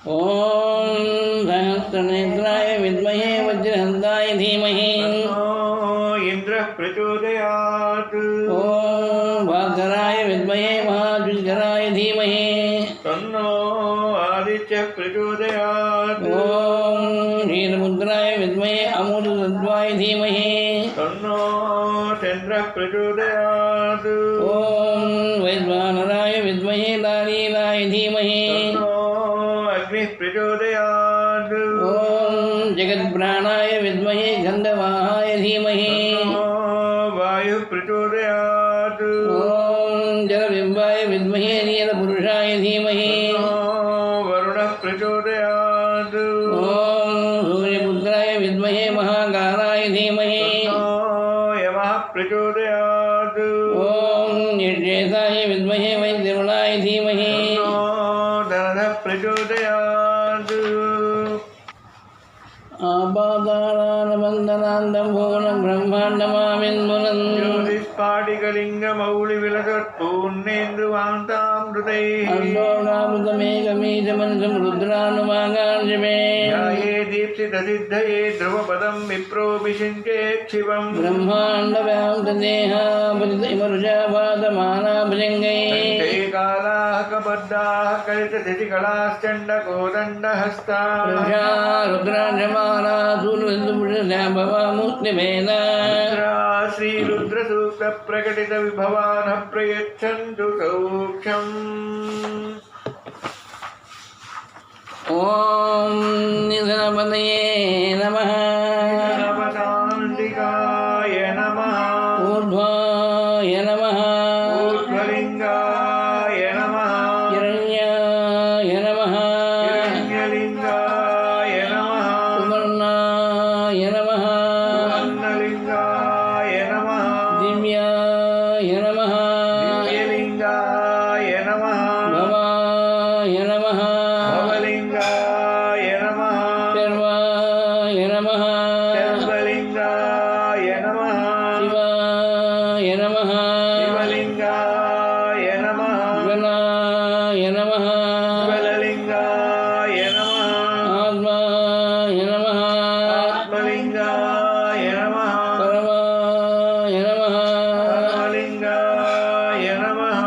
ओम सहस्रनेत्राय विद्महे वज्रहस्ताय धीमहि इंद्र प्रचोदयात्। ओम भास्कराय विद्महे महाजुलधराय धीमहि तन्नो आदित्य प्रचोदयात्। ओम वीरमुद्राय विद्महे अमूलतत्त्वाय धीमहि तन्नो चंद्र प्रचोदयात्। ओम वैश्वानराय विद्महे लालीलाय धीमहि अग्नि प्रचोदयात्। ओम जगत्प्राणाय विद्महे गंधवाहाय धीमहि वायु प्रचोदयात्। ओम जलबिंबाय विद्महे नीलपुरुषाय धीमहि वरुण प्रचोदयात्। ओम सूर्यपुत्राय विद्महे महाकालाय धीमहि यमः प्रचोदयात्। ओम निर्जेताय विद्महे वैद्यरुणाय धीमहि धनः प्रचोदयात्। आपादानबन्धनान्दम्भुवनं ब्रह्माण्डमाविन्मुनन् ज्योतिष्पाटिकलिङ्गमौलिविलसत्पूर्णेन्दुवान्तामृतैः अन्दोणामृतमेकमीशमनिशं रुद्रानुमागार्जमे ध्याये दीप्सितसिद्धये ध्रुवपदं विप्रोऽभिषिञ्चेक्षिवम् ब्रह्माण्डव्यां कालाः कबद्धाः कलितधितिकलाश्चण्डकोदण्डहस्ताः श्रीरुद्रसूक्तप्रकटितविभवानः प्रयच्छन्तु सौख्यम्। ॐ निधनपतये नमः। नवतान्तिकाय नमः। ऊर्ध्वाय नमः। ऊर्ध्वलिङ्गाय नमः। हिरण्याय नमः। हिरण्यलिङ्गाय नमः। सुवर्णाय नमः। सुवर्णलिङ्गाय नमः। दिव्याय नमः। दिव्यलिङ्गाय नमः। भवाय नमः। भवलिङ्गाय नमः। सर्वाय नमः। सर्वलिङ्गाय नमः। शिवाय नमः। शिवलिङ्गाय नमः। गणाय नमः। ज्वललिङ्गाय नमः। आत्माय नमः। आत्मलिङ्गाय नमः। परमाय नमः। परमलिङ्गाय नमः।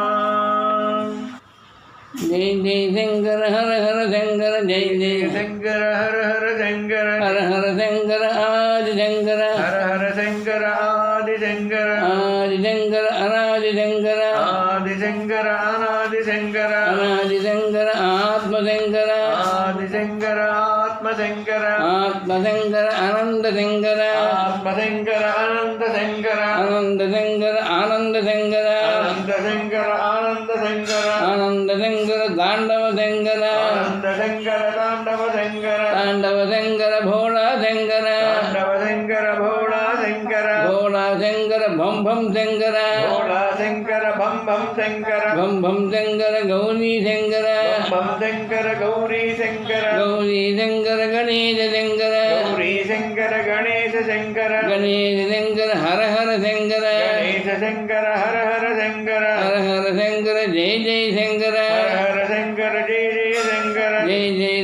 जय जय शंकर हर हर शंकर जय जय शङ्कर हर हर शङ्कर हर हर शंकर आदि शंकर हर हर शङ्कर आदि शङ्कर आदि शंकर अनादि शंकर आदि शङ्कर अनादि शङ्कर अनादि शंकर आत्म शंकर आदि शङ्कर आत्म शङ्कर आत्म शंकर अनंत शंकर आत्म शङ्कर अनन्त शङ्कर अनंत शंकर आनंद शंकर अनन्त शङ्कर आनन्द शङ्कर आनंद शंकर तांडव शंकर आनन्द शङ्कर ताण्डव शङ्कर तांडव शंकर भोला शंकर ताण्डव शङ्कर भोळा शङ्कर भोला शंकर भम भम शंकर भोळा शङ्कर भं भं शङ्कर भम भम शंकर गौरी शंकर भं शङ्कर गौरी शङ्कर गौरी शंकर गणेश शंकर गौरी शङ्कर गणेश शङ्कर गणेश शंकर हर हर शंकर गणेश शङ्कर हर हर शङ्कर हर हर शंकर जय जय शंकर हर हर शङ्कर जय जय शङ्कर जय जय